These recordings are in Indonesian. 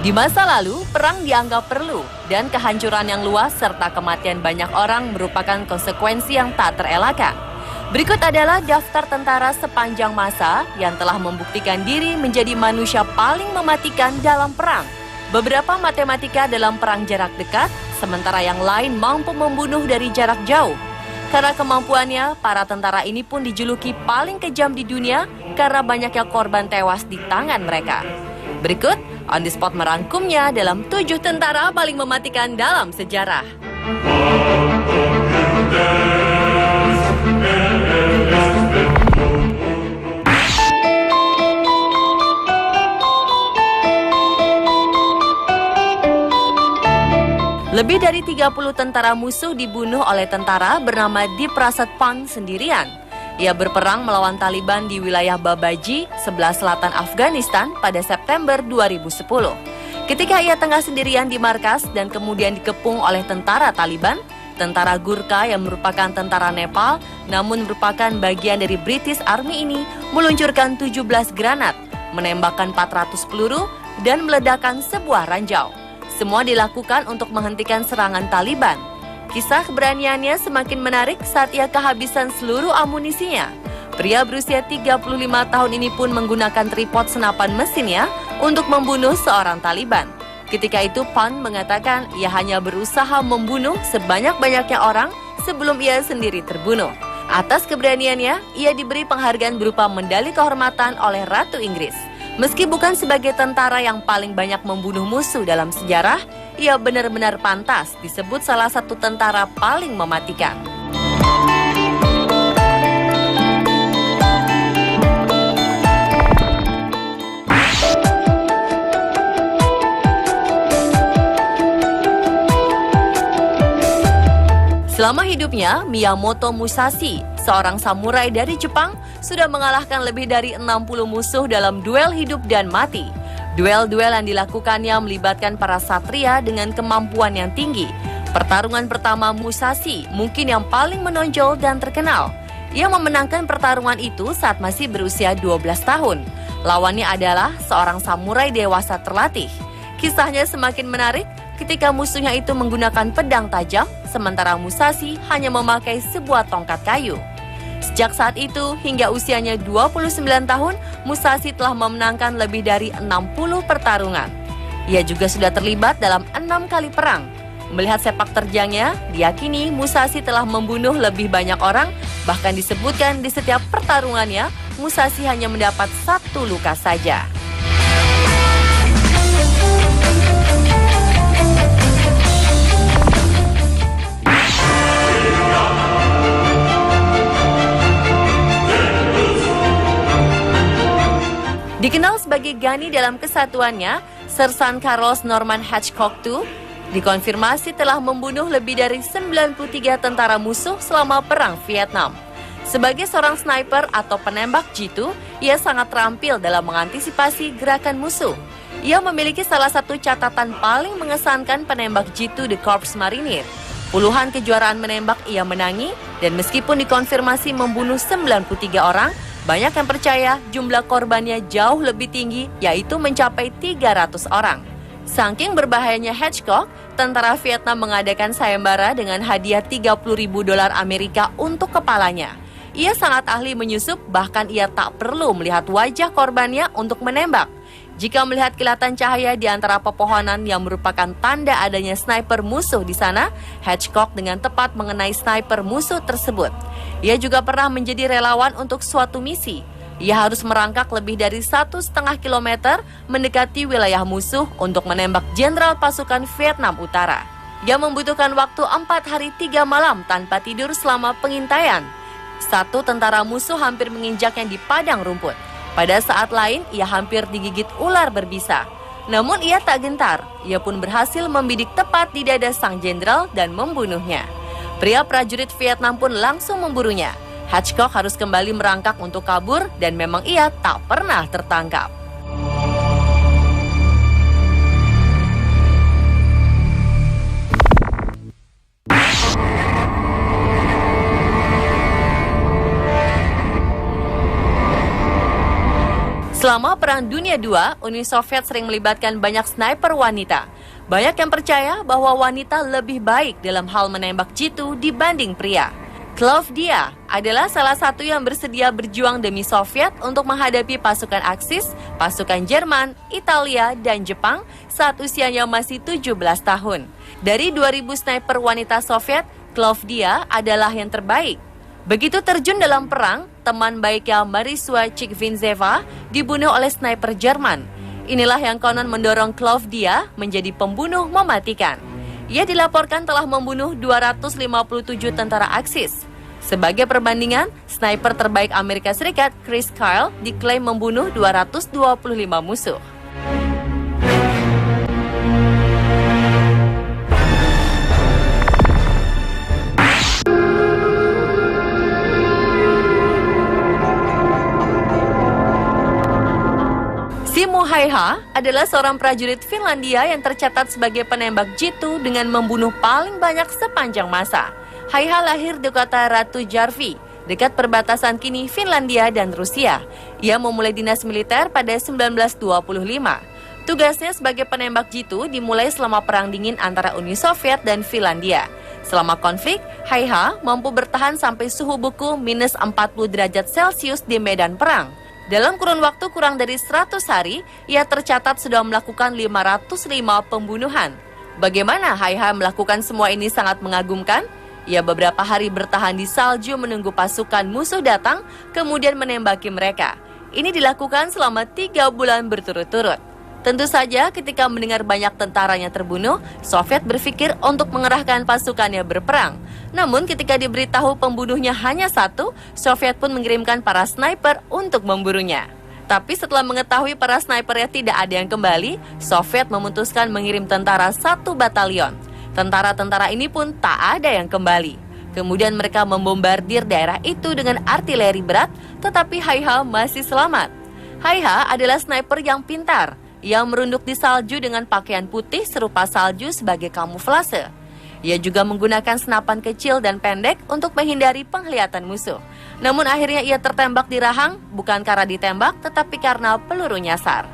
Di masa lalu, perang dianggap perlu dan kehancuran yang luas serta kematian banyak orang merupakan konsekuensi yang tak terelakkan. Berikut adalah daftar tentara sepanjang masa yang telah membuktikan diri menjadi manusia paling mematikan dalam perang. Beberapa matematika dalam perang jarak dekat, sementara yang lain mampu membunuh dari jarak jauh. Karena kemampuannya, para tentara ini pun dijuluki paling kejam di dunia karena banyaknya korban tewas di tangan mereka. Berikut, On The Spot merangkumnya dalam 7 tentara paling mematikan dalam sejarah. Lebih dari 30 tentara musuh dibunuh oleh tentara bernama Diprasad Pan sendirian. Ia berperang melawan Taliban di wilayah Babaji, sebelah selatan Afghanistan pada September 2010. Ketika ia tengah sendirian di markas dan kemudian dikepung oleh tentara Taliban, tentara Gurkha yang merupakan tentara Nepal, namun merupakan bagian dari British Army ini, meluncurkan 17 granat, menembakkan 400 peluru, dan meledakkan sebuah ranjau. Semua dilakukan untuk menghentikan serangan Taliban. Kisah keberaniannya semakin menarik saat ia kehabisan seluruh amunisinya. Pria berusia 35 tahun ini pun menggunakan tripod senapan mesinnya untuk membunuh seorang Taliban. Ketika itu Pan mengatakan ia hanya berusaha membunuh sebanyak-banyaknya orang sebelum ia sendiri terbunuh. Atas keberaniannya, ia diberi penghargaan berupa medali kehormatan oleh Ratu Inggris. Meski bukan sebagai tentara yang paling banyak membunuh musuh dalam sejarah, ia benar-benar pantas disebut salah satu tentara paling mematikan. Selama hidupnya, Miyamoto Musashi, seorang samurai dari Jepang, sudah mengalahkan lebih dari 60 musuh dalam duel hidup dan mati. Duel-duel yang dilakukannya melibatkan para satria dengan kemampuan yang tinggi. Pertarungan pertama Musashi mungkin yang paling menonjol dan terkenal. Ia memenangkan pertarungan itu saat masih berusia 12 tahun. Lawannya adalah seorang samurai dewasa terlatih. Kisahnya semakin menarik ketika musuhnya itu menggunakan pedang tajam, sementara Musashi hanya memakai sebuah tongkat kayu. Sejak saat itu hingga usianya 29 tahun, Musashi telah memenangkan lebih dari 60 pertarungan. Ia juga sudah terlibat dalam 6 kali perang. Melihat sepak terjangnya, diyakini Musashi telah membunuh lebih banyak orang, bahkan disebutkan di setiap pertarungannya, Musashi hanya mendapat 1 luka saja. Dikenal sebagai Gani dalam kesatuannya, Sersan Carlos Norman Hatchcock II dikonfirmasi telah membunuh lebih dari 93 tentara musuh selama Perang Vietnam. Sebagai seorang sniper atau penembak jitu, ia sangat terampil dalam mengantisipasi gerakan musuh. Ia memiliki salah satu catatan paling mengesankan penembak jitu di Korps Marinir. Puluhan kejuaraan menembak ia menangi, dan meskipun dikonfirmasi membunuh 93 orang, banyak yang percaya jumlah korbannya jauh lebih tinggi, yaitu mencapai 300 orang. Saking berbahayanya Hatchcock, tentara Vietnam mengadakan sayembara dengan hadiah $30.000 Amerika untuk kepalanya. Ia sangat ahli menyusup, bahkan ia tak perlu melihat wajah korbannya untuk menembak. Jika melihat kilatan cahaya di antara pepohonan yang merupakan tanda adanya sniper musuh di sana, Hatchcock dengan tepat mengenai sniper musuh tersebut. Ia juga pernah menjadi relawan untuk suatu misi. Ia harus merangkak lebih dari 1,5 kilometer mendekati wilayah musuh untuk menembak jenderal pasukan Vietnam Utara. Ia membutuhkan waktu 4 hari 3 malam tanpa tidur selama pengintaian. Satu tentara musuh hampir menginjaknya di padang rumput. Pada saat lain, ia hampir digigit ular berbisa. Namun ia tak gentar, ia pun berhasil membidik tepat di dada sang jenderal dan membunuhnya. Pria prajurit Vietnam pun langsung memburunya. Hatchcock harus kembali merangkak untuk kabur dan memang ia tak pernah tertangkap. Selama Perang Dunia II, Uni Soviet sering melibatkan banyak sniper wanita. Banyak yang percaya bahwa wanita lebih baik dalam hal menembak jitu dibanding pria. Klavdia adalah salah satu yang bersedia berjuang demi Soviet untuk menghadapi pasukan Aksis, pasukan Jerman, Italia, dan Jepang saat usianya masih 17 tahun. Dari 2.000 sniper wanita Soviet, Klavdia adalah yang terbaik. Begitu terjun dalam perang, teman baiknya Marisua Chikvinzeva dibunuh oleh sniper Jerman. Inilah yang konon mendorong Klavdia menjadi pembunuh mematikan. Ia dilaporkan telah membunuh 257 tentara Aksis. Sebagai perbandingan, sniper terbaik Amerika Serikat, Chris Kyle, diklaim membunuh 225 musuh. Simo Häyhä adalah seorang prajurit Finlandia yang tercatat sebagai penembak jitu dengan membunuh paling banyak sepanjang masa. Häyhä lahir di kota Ratujärvi, dekat perbatasan kini Finlandia dan Rusia. Ia memulai dinas militer pada 1925. Tugasnya sebagai penembak jitu dimulai selama Perang Dingin antara Uni Soviet dan Finlandia. Selama konflik, Häyhä mampu bertahan sampai suhu beku minus 40 derajat Celcius di medan perang. Dalam kurun waktu kurang dari 100 hari, ia tercatat sudah melakukan 505 pembunuhan. Bagaimana Häyhä melakukan semua ini sangat mengagumkan? Ia beberapa hari bertahan di salju menunggu pasukan musuh datang, kemudian menembaki mereka. Ini dilakukan selama 3 bulan berturut-turut. Tentu saja ketika mendengar banyak tentaranya terbunuh, Soviet berpikir untuk mengerahkan pasukannya berperang. Namun ketika diberitahu pembunuhnya hanya 1, Soviet pun mengirimkan para sniper untuk memburunya. Tapi setelah mengetahui para snipernya tidak ada yang kembali, Soviet memutuskan mengirim tentara 1 batalion. Tentara-tentara ini pun tak ada yang kembali. Kemudian mereka membombardir daerah itu dengan artileri berat, tetapi Häyhä masih selamat. Häyhä adalah sniper yang pintar. Ia merunduk di salju dengan pakaian putih serupa salju sebagai kamuflase. Ia juga menggunakan senapan kecil dan pendek untuk menghindari penglihatan musuh. Namun akhirnya ia tertembak di rahang, bukan karena ditembak, tetapi karena peluru nyasar.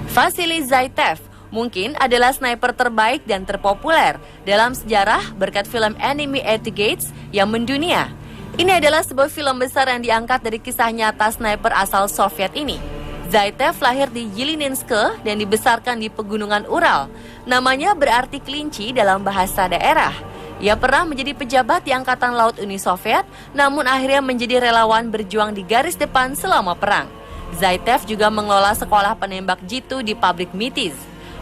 Vasily Zaitsev mungkin adalah sniper terbaik dan terpopuler dalam sejarah berkat film Enemy at the Gates yang mendunia. Ini adalah sebuah film besar yang diangkat dari kisah nyata sniper asal Soviet ini. Zaitsev lahir di Yelininsk dan dibesarkan di pegunungan Ural. Namanya berarti kelinci dalam bahasa daerah. Ia pernah menjadi pejabat di Angkatan Laut Uni Soviet, namun akhirnya menjadi relawan berjuang di garis depan selama perang. Zaitsev juga mengelola sekolah penembak jitu di pabrik Mitiz.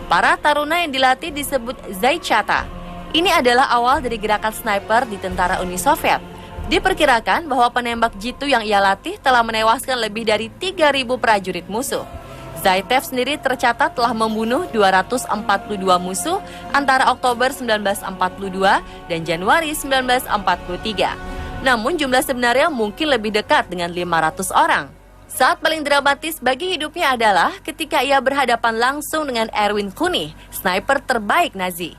Para taruna yang dilatih disebut Zaychata. Ini adalah awal dari gerakan sniper di tentara Uni Soviet. Diperkirakan bahwa penembak jitu yang ia latih telah menewaskan lebih dari 3.000 prajurit musuh. Zaitsev sendiri tercatat telah membunuh 242 musuh antara Oktober 1942 dan Januari 1943. Namun jumlah sebenarnya mungkin lebih dekat dengan 500 orang. Saat paling dramatis bagi hidupnya adalah ketika ia berhadapan langsung dengan Erwin Kunih, sniper terbaik Nazi.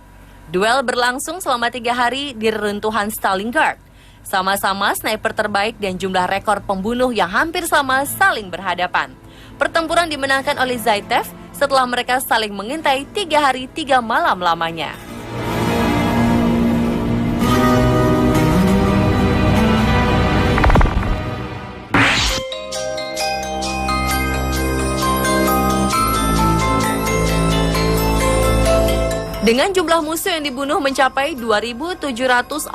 Duel berlangsung selama 3 hari di reruntuhan Stalingrad. Sama-sama sniper terbaik dan jumlah rekor pembunuh yang hampir sama saling berhadapan. Pertempuran dimenangkan oleh Zaitsev setelah mereka saling mengintai 3 hari 3 malam lamanya. Dengan jumlah musuh yang dibunuh mencapai 2.746,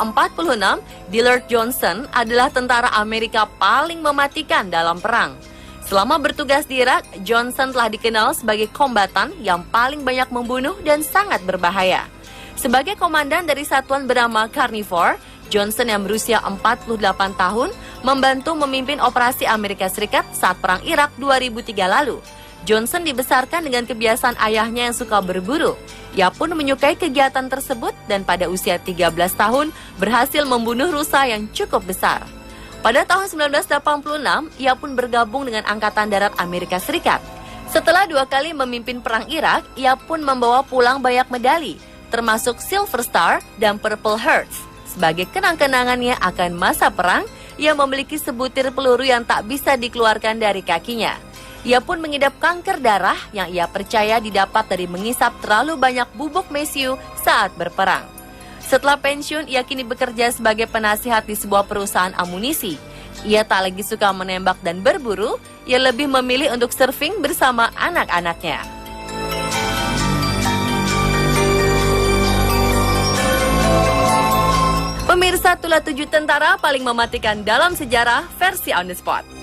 Dillard Johnson adalah tentara Amerika paling mematikan dalam perang. Selama bertugas di Irak, Johnson telah dikenal sebagai kombatan yang paling banyak membunuh dan sangat berbahaya. Sebagai komandan dari satuan bernama Carnivore, Johnson yang berusia 48 tahun membantu memimpin operasi Amerika Serikat saat Perang Irak 2003 lalu. Johnson dibesarkan dengan kebiasaan ayahnya yang suka berburu. Ia pun menyukai kegiatan tersebut dan pada usia 13 tahun berhasil membunuh rusa yang cukup besar. Pada tahun 1986, ia pun bergabung dengan Angkatan Darat Amerika Serikat. Setelah 2 kali memimpin Perang Irak, ia pun membawa pulang banyak medali, termasuk Silver Star dan Purple Hearts. Sebagai kenang-kenangannya akan masa perang, ia memiliki sebutir peluru yang tak bisa dikeluarkan dari kakinya. Ia pun mengidap kanker darah yang ia percaya didapat dari mengisap terlalu banyak bubuk mesiu saat berperang. Setelah pensiun, ia kini bekerja sebagai penasihat di sebuah perusahaan amunisi. Ia tak lagi suka menembak dan berburu, ia lebih memilih untuk surfing bersama anak-anaknya. Pemirsa, itulah 7 tentara paling mematikan dalam sejarah versi On The Spot.